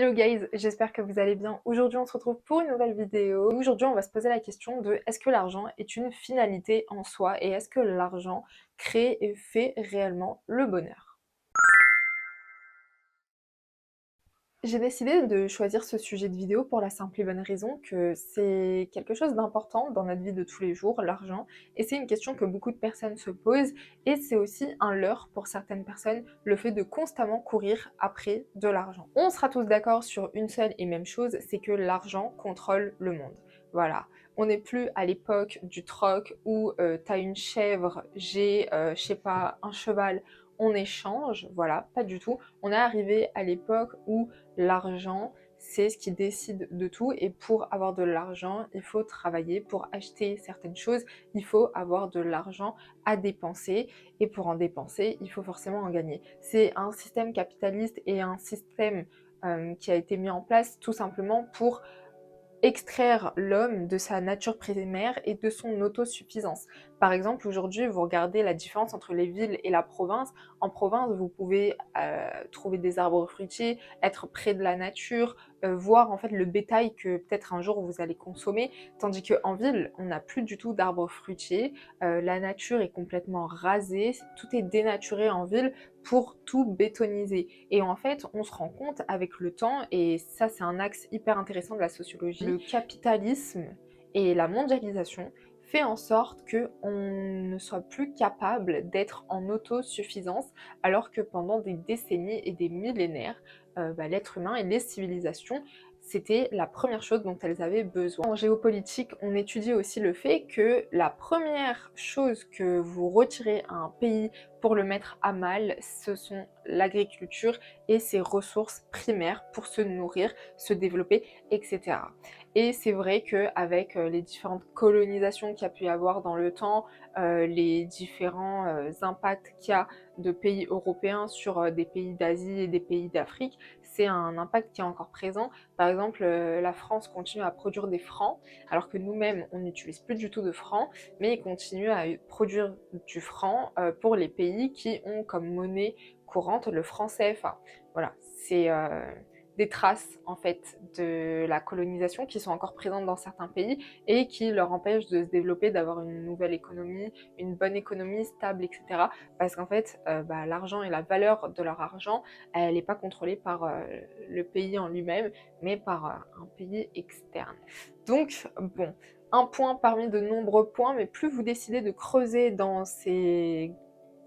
Hello guys, j'espère que vous allez bien. Aujourd'hui on se retrouve pour une nouvelle vidéo. Aujourd'hui on va se poser la question de est-ce que l'argent est une finalité en soi et est-ce que l'argent crée et fait réellement le bonheur? J'ai décidé de choisir ce sujet de vidéo pour la simple et bonne raison que c'est quelque chose d'important dans notre vie de tous les jours, l'argent, et c'est une question que beaucoup de personnes se posent, et c'est aussi un leurre pour certaines personnes, le fait de constamment courir après de l'argent. On sera tous d'accord sur une seule et même chose, c'est que l'argent contrôle le monde. Voilà. On n'est plus à l'époque du troc où t'as une chèvre, j'ai, je sais pas, un cheval, on échange, voilà, pas du tout. On est arrivé à l'époque où l'argent, c'est ce qui décide de tout, et pour avoir de l'argent, il faut travailler. Pour acheter certaines choses, il faut avoir de l'argent à dépenser, et pour en dépenser, il faut forcément en gagner. C'est un système capitaliste et un système qui a été mis en place tout simplement pour extraire l'homme de sa nature primaire et de son autosuffisance. Par exemple, aujourd'hui, vous regardez la différence entre les villes et la province. En province, vous pouvez trouver des arbres fruitiers, être près de la nature, voir en fait le bétail que peut-être un jour vous allez consommer, tandis qu'en ville, on n'a plus du tout d'arbres fruitiers, la nature est complètement rasée, tout est dénaturé en ville pour tout bétoniser. Et en fait, on se rend compte avec le temps, et ça c'est un axe hyper intéressant de la sociologie, le capitalisme et la mondialisation fait en sorte qu'on ne soit plus capable d'être en autosuffisance, alors que pendant des décennies et des millénaires, l'être humain et les civilisations, c'était la première chose dont elles avaient besoin. En géopolitique, on étudie aussi le fait que la première chose que vous retirez à un pays pour le mettre à mal, ce sont l'agriculture et ses ressources primaires pour se nourrir, se développer, etc. Et c'est vrai qu'avec les différentes colonisations qu'il y a pu y avoir dans le temps, les différents impacts qu'il y a de pays européens sur des pays d'Asie et des pays d'Afrique, c'est un impact qui est encore présent. Par exemple, la France continue à produire des francs, alors que nous-mêmes, on n'utilise plus du tout de francs, mais ils continuent à produire du franc pour les pays qui ont comme monnaie courante le franc CFA. Voilà, c'est des traces en fait de la colonisation qui sont encore présentes dans certains pays et qui leur empêchent de se développer, d'avoir une nouvelle économie, une bonne économie stable, etc. Parce qu'en fait, l'argent et la valeur de leur argent, elle n'est pas contrôlée par le pays en lui-même, mais par un pays externe. Donc, bon, un point parmi de nombreux points, mais plus vous décidez de creuser dans ces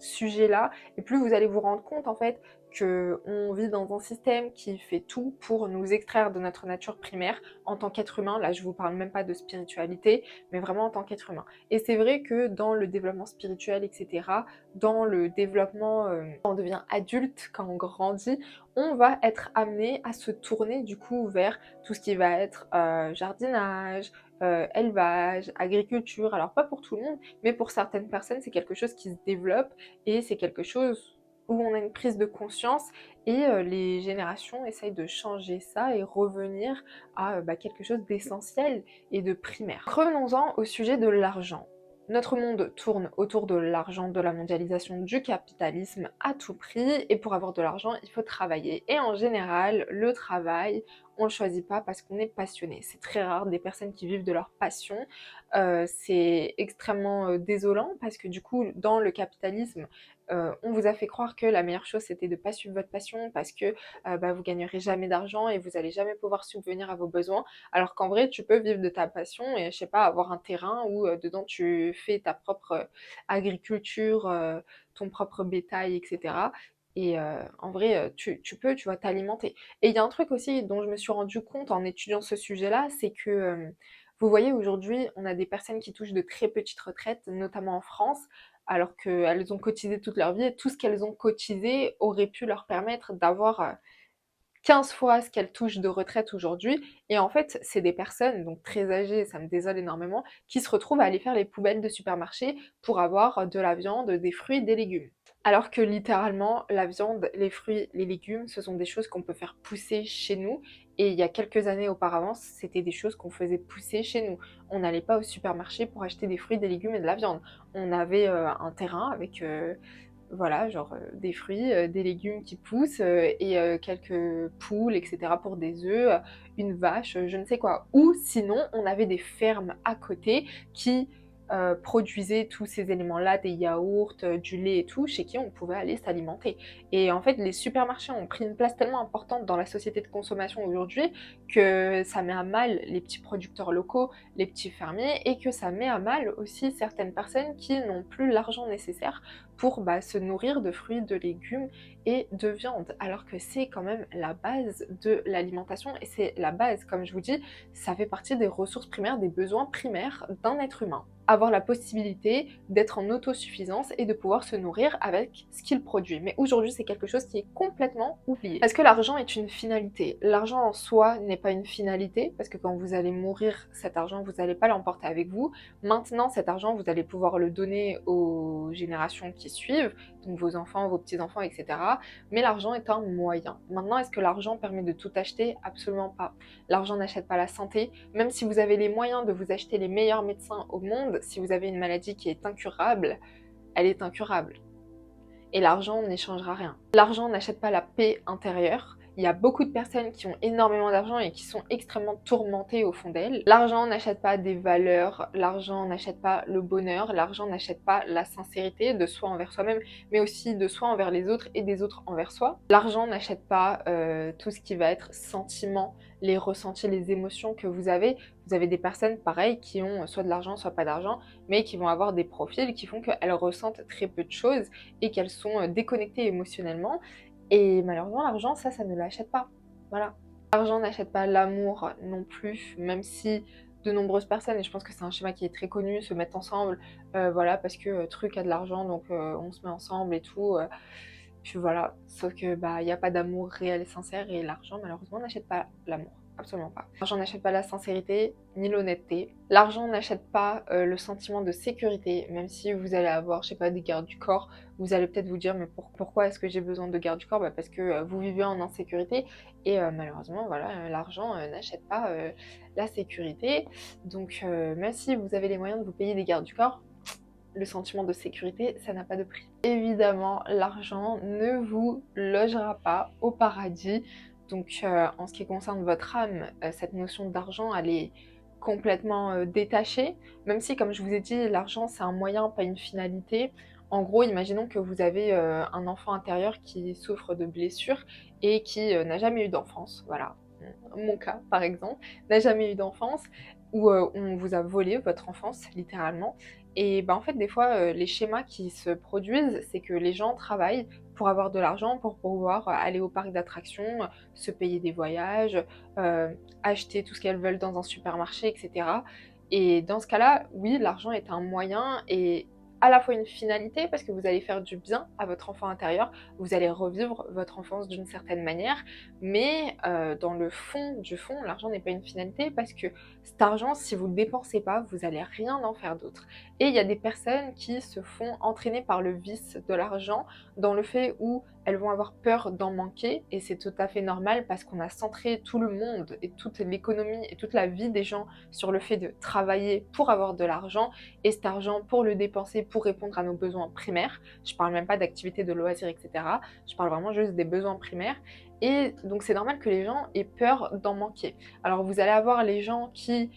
sujets-là, et plus vous allez vous rendre compte en fait qu'on vit dans un système qui fait tout pour nous extraire de notre nature primaire en tant qu'être humain. Là, je vous parle même pas de spiritualité, mais vraiment en tant qu'être humain. Et c'est vrai que dans le développement spirituel, etc., dans le développement, quand on devient adulte, quand on grandit, on va être amené à se tourner du coup vers tout ce qui va être jardinage, élevage, agriculture. Alors pas pour tout le monde, mais pour certaines personnes, c'est quelque chose qui se développe, et c'est quelque chose où on a une prise de conscience, et les générations essayent de changer ça et revenir à quelque chose d'essentiel et de primaire. Revenons-en au sujet de l'argent. Notre monde tourne autour de l'argent, de la mondialisation, du capitalisme à tout prix, et pour avoir de l'argent, il faut travailler. Et en général, le travail, on le choisit pas parce qu'on est passionné. C'est très rare des personnes qui vivent de leur passion. C'est extrêmement désolant parce que du coup, dans le capitalisme, on vous a fait croire que la meilleure chose c'était de pas suivre votre passion parce que vous gagnerez jamais d'argent et vous allez jamais pouvoir subvenir à vos besoins, alors qu'en vrai tu peux vivre de ta passion et je sais pas, avoir un terrain où dedans tu fais ta propre agriculture, ton propre bétail, etc. Et en vrai, tu peux, tu vas t'alimenter. Et il y a un truc aussi dont je me suis rendu compte en étudiant ce sujet-là, c'est que vous voyez, aujourd'hui, on a des personnes qui touchent de très petites retraites, notamment en France, alors qu'elles ont cotisé toute leur vie, et tout ce qu'elles ont cotisé aurait pu leur permettre d'avoir 15 fois ce qu'elles touchent de retraite aujourd'hui. Et en fait, c'est des personnes, donc très âgées, ça me désole énormément, qui se retrouvent à aller faire les poubelles de supermarché pour avoir de la viande, des fruits, des légumes. Alors que littéralement, la viande, les fruits, les légumes, ce sont des choses qu'on peut faire pousser chez nous. Et il y a quelques années auparavant, c'était des choses qu'on faisait pousser chez nous. On n'allait pas au supermarché pour acheter des fruits, des légumes et de la viande. On avait un terrain avec voilà, genre, des fruits, des légumes qui poussent, et quelques poules et cetera pour des œufs, une vache, je ne sais quoi. Ou sinon, on avait des fermes à côté qui, produisaient tous ces éléments-là, des yaourts, du lait et tout, chez qui on pouvait aller s'alimenter. Et en fait, les supermarchés ont pris une place tellement importante dans la société de consommation aujourd'hui que ça met à mal les petits producteurs locaux, les petits fermiers, et que ça met à mal aussi certaines personnes qui n'ont plus l'argent nécessaire pour se nourrir de fruits, de légumes et de viande. Alors que c'est quand même la base de l'alimentation et c'est la base, comme je vous dis, ça fait partie des ressources primaires, des besoins primaires d'un être humain. Avoir la possibilité d'être en autosuffisance et de pouvoir se nourrir avec ce qu'il produit. Mais aujourd'hui, c'est quelque chose qui est complètement oublié. Parce que l'argent est une finalité. L'argent en soi n'est pas une finalité, parce que quand vous allez mourir, cet argent, vous n'allez pas l'emporter avec vous. Maintenant, cet argent, vous allez pouvoir le donner aux générations qui suivent, donc vos enfants, vos petits-enfants, etc. Mais l'argent est un moyen. Maintenant, est-ce que l'argent permet de tout acheter? Absolument pas. L'argent n'achète pas la santé. Même si vous avez les moyens de vous acheter les meilleurs médecins au monde, si vous avez une maladie qui est incurable, elle est incurable. Et l'argent n'y changera rien. L'argent n'achète pas la paix intérieure. Il y a beaucoup de personnes qui ont énormément d'argent et qui sont extrêmement tourmentées au fond d'elles. L'argent n'achète pas des valeurs, l'argent n'achète pas le bonheur, l'argent n'achète pas la sincérité de soi envers soi-même, mais aussi de soi envers les autres et des autres envers soi. L'argent n'achète pas tout ce qui va être sentiment, les ressentis, les émotions que vous avez. Vous avez des personnes, pareil, qui ont soit de l'argent, soit pas d'argent, mais qui vont avoir des profils qui font qu'elles ressentent très peu de choses et qu'elles sont déconnectées émotionnellement. Et malheureusement, l'argent, ça ne l'achète pas. Voilà. L'argent n'achète pas l'amour non plus, même si de nombreuses personnes, et je pense que c'est un schéma qui est très connu, se mettent ensemble, voilà, parce que truc a de l'argent, donc on se met ensemble et tout. Puis voilà, sauf que il n'y a pas d'amour réel et sincère, et l'argent, malheureusement, n'achète pas l'amour. Absolument pas. L'argent n'achète pas la sincérité ni l'honnêteté. L'argent n'achète pas le sentiment de sécurité, même si vous allez avoir, je sais pas, des gardes du corps, vous allez peut-être vous dire mais pourquoi est-ce que j'ai besoin de gardes du corps? Parce que vous vivez en insécurité et malheureusement voilà, l'argent n'achète pas la sécurité. Donc même si vous avez les moyens de vous payer des gardes du corps, le sentiment de sécurité, ça n'a pas de prix. Évidemment, l'argent ne vous logera pas au paradis. Donc, en ce qui concerne votre âme, cette notion d'argent, elle est complètement détachée. Même si, comme je vous ai dit, l'argent, c'est un moyen, pas une finalité. En gros, imaginons que vous avez un enfant intérieur qui souffre de blessures et qui n'a jamais eu d'enfance. Voilà, mon cas, par exemple, n'a jamais eu d'enfance, où on vous a volé votre enfance, littéralement. Et en fait, des fois, les schémas qui se produisent, c'est que les gens travaillent pour avoir de l'argent, pour pouvoir aller au parc d'attractions, se payer des voyages, acheter tout ce qu'elles veulent dans un supermarché, et cetera. Et dans ce cas-là, oui, l'argent est un moyen et à la fois une finalité, parce que vous allez faire du bien à votre enfant intérieur, vous allez revivre votre enfance d'une certaine manière, mais dans le fond du fond, l'argent n'est pas une finalité, parce que cet argent, si vous ne le dépensez pas, vous n'allez rien en faire d'autre. Et il y a des personnes qui se font entraîner par le vice de l'argent, dans le fait où elles vont avoir peur d'en manquer, et c'est tout à fait normal parce qu'on a centré tout le monde et toute l'économie et toute la vie des gens sur le fait de travailler pour avoir de l'argent, et cet argent pour le dépenser pour répondre à nos besoins primaires. Je parle même pas d'activités de loisirs, etc. Je parle vraiment juste des besoins primaires. Et donc c'est normal que les gens aient peur d'en manquer. Alors vous allez avoir les gens qui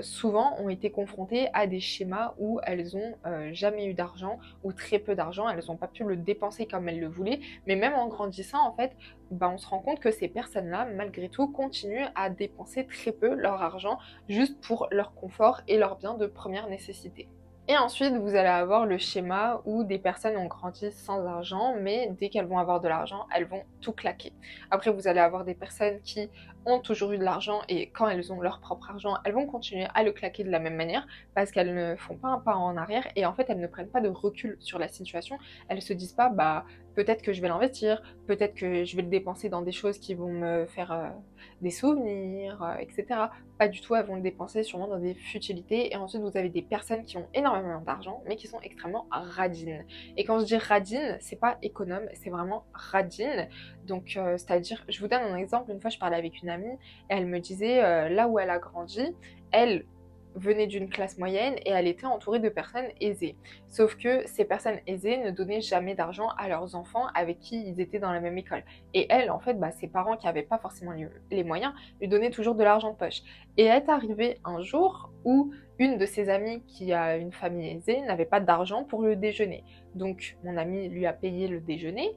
souvent ont été confrontées à des schémas où elles ont jamais eu d'argent ou très peu d'argent, elles n'ont pas pu le dépenser comme elles le voulaient, mais même en grandissant en fait, on se rend compte que ces personnes-là, malgré tout, continuent à dépenser très peu leur argent juste pour leur confort et leurs biens de première nécessité. Et ensuite, vous allez avoir le schéma où des personnes ont grandi sans argent, mais dès qu'elles vont avoir de l'argent, elles vont tout claquer. Après, vous allez avoir des personnes qui ont toujours eu de l'argent et quand elles ont leur propre argent, elles vont continuer à le claquer de la même manière parce qu'elles ne font pas un pas en arrière et en fait, elles ne prennent pas de recul sur la situation. Elles se disent pas, peut-être que je vais l'investir, peut-être que je vais le dépenser dans des choses qui vont me faire des souvenirs, etc. Pas du tout, elles vont le dépenser sûrement dans des futilités. Et ensuite, vous avez des personnes qui ont énormément d'argent, mais qui sont extrêmement radines. Et quand je dis radine, c'est pas économe, c'est vraiment radine. Donc, c'est-à-dire, je vous donne un exemple. Une fois, je parlais avec une amie, et elle me disait, là où elle a grandi, elle, venait d'une classe moyenne et elle était entourée de personnes aisées. Sauf que ces personnes aisées ne donnaient jamais d'argent à leurs enfants avec qui ils étaient dans la même école. Et elle, en fait, ses parents qui n'avaient pas forcément les moyens, lui donnaient toujours de l'argent de poche. Et est arrivé un jour où une de ses amies qui a une famille aisée n'avait pas d'argent pour le déjeuner. Donc mon amie lui a payé le déjeuner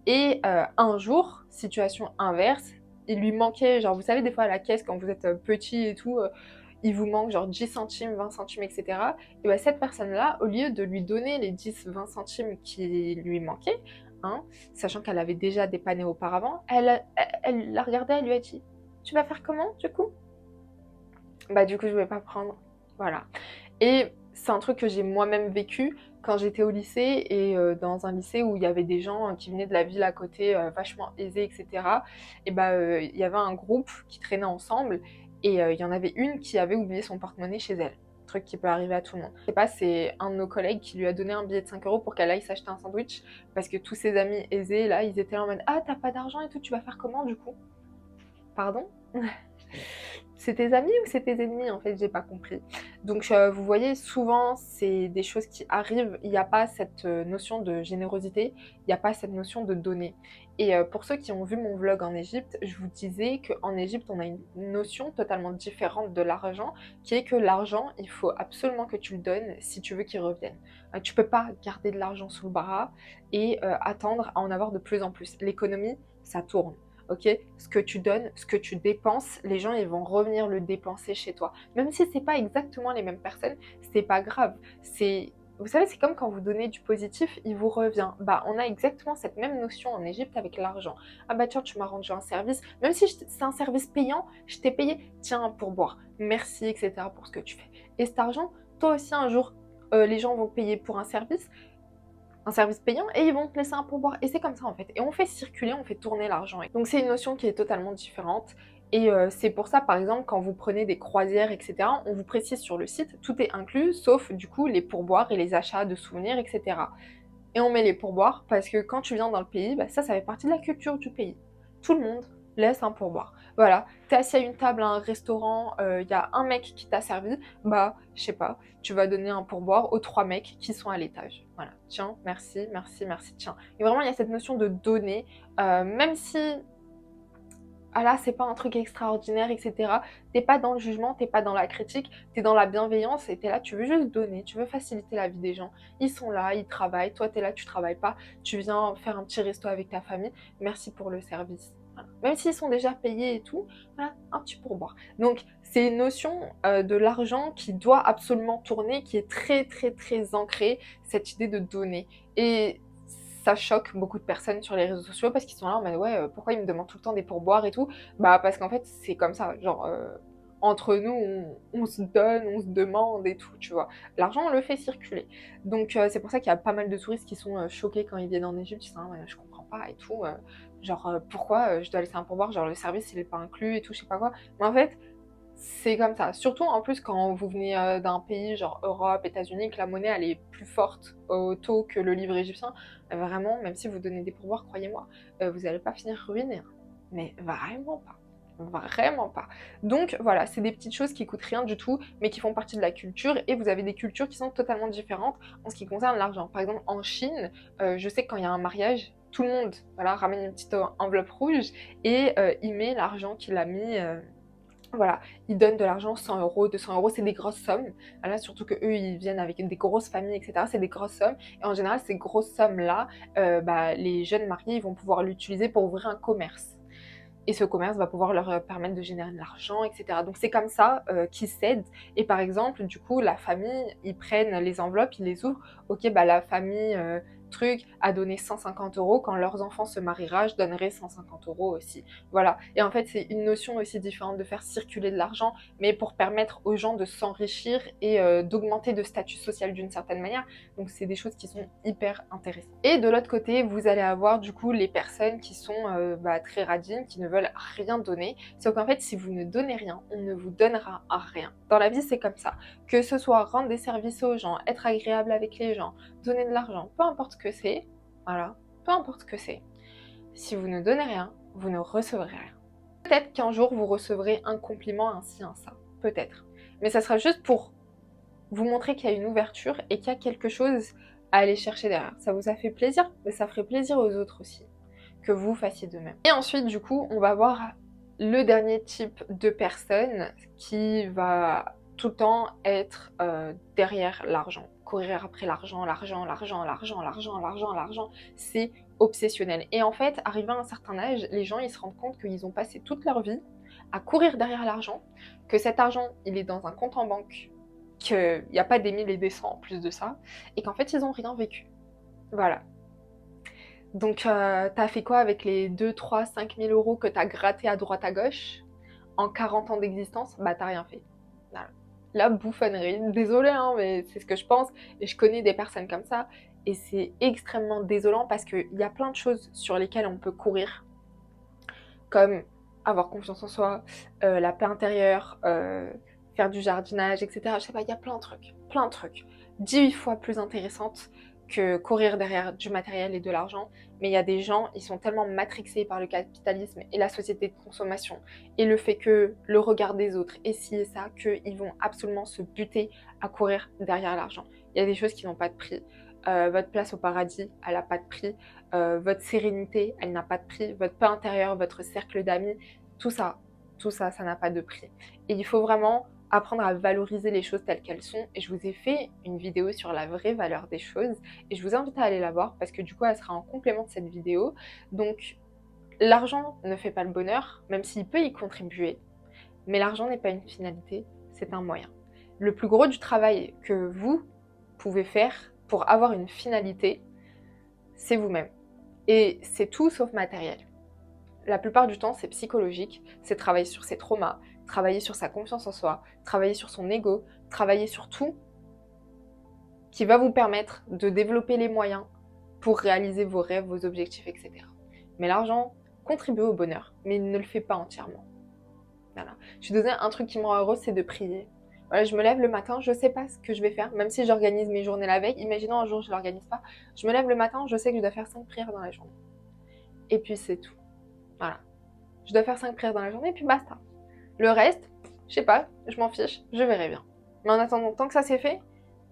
et un jour, situation inverse, il lui manquait, genre vous savez des fois à la caisse quand vous êtes petit et tout, il vous manque genre 10 centimes, 20 centimes, etc. Et bah, cette personne-là, au lieu de lui donner les 10-20 centimes qui lui manquaient, hein, sachant qu'elle avait déjà dépanné auparavant, elle la regardait, elle lui a dit «Tu vas faire comment du coup?» Bah du coup je vais pas prendre, voilà. Et c'est un truc que j'ai moi-même vécu quand j'étais au lycée et dans un lycée où il y avait des gens qui venaient de la ville à côté, vachement aisés et cetera. Et il y avait un groupe qui traînait ensemble et il y en avait une qui avait oublié son porte-monnaie chez elle. Truc qui peut arriver à tout le monde. Je sais pas, c'est un de nos collègues qui lui a donné un billet de 5 € pour qu'elle aille s'acheter un sandwich parce que tous ses amis aisés, là, ils étaient là en mode «Ah, tu pas d'argent et tout, tu vas faire comment du coup?» Pardon? C'est tes amis ou c'est tes ennemis? En fait, j'ai pas compris. Donc vous voyez, souvent, c'est des choses qui arrivent, il n'y a pas cette, notion de générosité, il n'y a pas cette notion de donner. Et pour ceux qui ont vu mon vlog en Égypte, je vous disais qu'en Égypte, on a une notion totalement différente de l'argent, qui est que l'argent, il faut absolument que tu le donnes si tu veux qu'il revienne. Tu peux pas garder de l'argent sous le bras et attendre à en avoir de plus en plus. L'économie, ça tourne. Ok, ce que tu donnes, ce que tu dépenses, les gens ils vont revenir le dépenser chez toi. Même si c'est pas exactement les mêmes personnes, c'est pas grave. Vous savez, c'est comme quand vous donnez du positif, il vous revient. Bah, on a exactement cette même notion en Égypte avec l'argent. Ah bah tiens, tu m'as rendu un service, même si c'est un service payant, je t'ai payé, tiens un pourboire, merci, etc. pour ce que tu fais. Et cet argent, toi aussi un jour, les gens vont payer pour un service payant et ils vont te laisser un pourboire. Et c'est comme ça en fait. Et on fait circuler, on fait tourner l'argent. Donc c'est une notion qui est totalement différente. Et c'est pour ça, par exemple, quand vous prenez des croisières, etc., on vous précise sur le site, tout est inclus, sauf du coup les pourboires et les achats de souvenirs, etc. Et on met les pourboires parce que quand tu viens dans le pays, ça fait partie de la culture du pays. Tout le monde laisse un pourboire. Voilà, t'es assis à une table à un restaurant, il y a un mec qui t'a servi, je sais pas, tu vas donner un pourboire aux 3 mecs qui sont à l'étage. Voilà, tiens, merci, merci, merci, tiens. Et vraiment, il y a cette notion de donner, même si ah là, c'est pas un truc extraordinaire, etc. T'es pas dans le jugement, t'es pas dans la critique, t'es dans la bienveillance et t'es là, tu veux juste donner, tu veux faciliter la vie des gens. Ils sont là, ils travaillent, toi t'es là, tu travailles pas, tu viens faire un petit resto avec ta famille, merci pour le service. Voilà. Même s'ils sont déjà payés et tout, voilà, un petit pourboire. Donc c'est une notion de l'argent qui doit absolument tourner, qui est très très très ancrée, cette idée de donner. Et ça choque beaucoup de personnes sur les réseaux sociaux parce qu'ils sont là en mode ouais, pourquoi ils me demandent tout le temps des pourboires et tout? Bah parce qu'en fait c'est comme ça, genre entre nous on se donne, on se demande et tout, tu vois. L'argent on le fait circuler. Donc c'est pour ça qu'il y a pas mal de touristes qui sont choqués quand ils viennent en Égypte, ils sont là, ouais, je comprends pas et tout, genre pourquoi je dois laisser un pourboire, genre le service il est pas inclus et tout, je sais pas quoi. Mais en fait c'est comme ça. Surtout en plus quand vous venez d'un pays genre Europe, États-Unis, que la monnaie elle est plus forte au taux que le livre égyptien, vraiment, même si vous donnez des pourboires, croyez-moi, vous n'allez pas finir ruiné. Hein. Mais vraiment pas. Vraiment pas. Donc voilà, c'est des petites choses qui coûtent rien du tout, mais qui font partie de la culture, et vous avez des cultures qui sont totalement différentes en ce qui concerne l'argent. Par exemple, en Chine, je sais que quand il y a un mariage, tout le monde voilà, ramène une petite enveloppe rouge et il met l'argent qu'il a mis. Voilà, ils donnent de l'argent, 100 €, 200 €, c'est des grosses sommes. Là, surtout qu'eux, ils viennent avec des grosses familles, et cetera. C'est des grosses sommes et en général, ces grosses sommes-là, les jeunes mariés, ils vont pouvoir l'utiliser pour ouvrir un commerce et ce commerce va pouvoir leur permettre de générer de l'argent, et cetera. Donc c'est comme ça qu'ils s'aident et par exemple, du coup, la famille, ils prennent les enveloppes, ils les ouvrent. OK, la famille, truc a donné 150 € quand leurs enfants se mariera, je donnerai 150 € aussi. Voilà et en fait, c'est une notion aussi différente de faire circuler de l'argent, mais pour permettre aux gens de s'enrichir et d'augmenter de statut social d'une certaine manière. Donc c'est des choses qui sont hyper intéressantes. Et de l'autre côté, vous allez avoir du coup les personnes qui sont très radines, qui ne veulent rien donner. Sauf qu'en fait, si vous ne donnez rien, on ne vous donnera rien. Dans la vie, c'est comme ça. Que ce soit rendre des services aux gens, être agréable avec les gens, donner de l'argent, peu importe ce que c'est, voilà, peu importe ce que c'est. Si vous ne donnez rien, vous ne recevrez rien. Peut-être qu'un jour vous recevrez un compliment, un ci, un ça, peut-être. Mais ça sera juste pour vous montrer qu'il y a une ouverture et qu'il y a quelque chose à aller chercher derrière. Ça vous a fait plaisir, mais ça ferait plaisir aux autres aussi, que vous fassiez de même. Et ensuite, du coup, on va voir le dernier type de personne qui va tout le temps être derrière l'argent. Courir après l'argent, c'est obsessionnel. Et en fait, arrivé à un certain âge, les gens ils se rendent compte qu'ils ont passé toute leur vie à courir derrière l'argent, que cet argent il est dans un compte en banque, qu'il n'y a pas des 1000 et des 100 en plus de ça, et qu'en fait ils n'ont rien vécu. Voilà. Donc t'as fait quoi avec les 2, 3, 5 000 euros que t'as gratté à droite à gauche en 40 ans d'existence? Bah t'as rien fait. Voilà. La bouffonnerie, désolée hein, mais c'est ce que je pense, et je connais des personnes comme ça, et c'est extrêmement désolant parce qu'il y a plein de choses sur lesquelles on peut courir, comme avoir confiance en soi, la paix intérieure, faire du jardinage, etc. Je sais pas, il y a plein de trucs, 10 fois plus intéressantes que courir derrière du matériel et de l'argent. Mais il y a des gens, ils sont tellement matrixés par le capitalisme et la société de consommation et le fait que le regard des autres et ci et ça, qu'ils vont absolument se buter à courir derrière l'argent. Il y a des choses qui n'ont pas de prix. Votre place au paradis, elle n'a pas de prix. Votre sérénité, elle n'a pas de prix. Votre paix intérieure, votre cercle d'amis, tout ça, ça n'a pas de prix. Et il faut vraiment apprendre à valoriser les choses telles qu'elles sont. Et je vous ai fait une vidéo sur la vraie valeur des choses. Et je vous invite à aller la voir parce que du coup, elle sera en complément de cette vidéo. Donc, l'argent ne fait pas le bonheur, même s'il peut y contribuer. Mais l'argent n'est pas une finalité, c'est un moyen. Le plus gros du travail que vous pouvez faire pour avoir une finalité, c'est vous-même. Et c'est tout sauf matériel. La plupart du temps, c'est psychologique, c'est travailler sur ses traumas, travailler sur sa confiance en soi, travailler sur son ego, travailler sur tout qui va vous permettre de développer les moyens pour réaliser vos rêves, vos objectifs, etc. Mais l'argent contribue au bonheur, mais il ne le fait pas entièrement. Voilà. Je te disais, un truc qui me rend heureuse, c'est de prier. Voilà, je me lève le matin, je sais pas ce que je vais faire, même si j'organise mes journées la veille. Imaginons un jour je l'organise pas, je me lève le matin, je sais que je dois faire 5 prières dans la journée. Et puis c'est tout. Voilà. Je dois faire 5 prières dans la journée et puis basta. Le reste, je sais pas, je m'en fiche, je verrai bien. Mais en attendant, tant que ça c'est fait,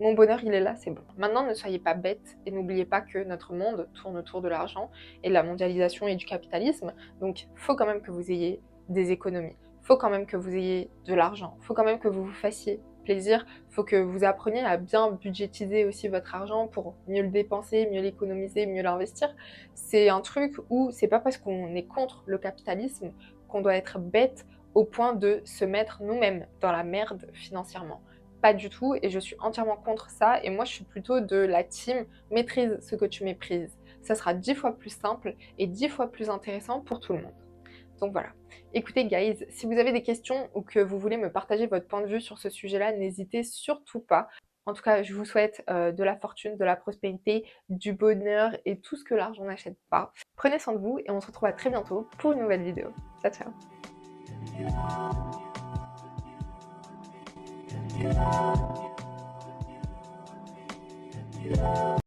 mon bonheur il est là, c'est bon. Maintenant, ne soyez pas bêtes et n'oubliez pas que notre monde tourne autour de l'argent et de la mondialisation et du capitalisme. Donc, faut quand même que vous ayez des économies. Faut quand même que vous ayez de l'argent. Faut quand même que vous vous fassiez plaisir. Faut que vous appreniez à bien budgétiser aussi votre argent pour mieux le dépenser, mieux l'économiser, mieux l'investir. C'est un truc où c'est pas parce qu'on est contre le capitalisme qu'on doit être bête au point de se mettre nous-mêmes dans la merde financièrement. Pas du tout, et je suis entièrement contre ça, et moi je suis plutôt de la team maîtrise ce que tu méprises. Ça sera 10 fois plus simple et 10 fois plus intéressant pour tout le monde. Donc voilà. Écoutez guys, si vous avez des questions ou que vous voulez me partager votre point de vue sur ce sujet-là, n'hésitez surtout pas. En tout cas, je vous souhaite de la fortune, de la prospérité, du bonheur et tout ce que l'argent n'achète pas. Prenez soin de vous et on se retrouve à très bientôt pour une nouvelle vidéo. Ciao ciao.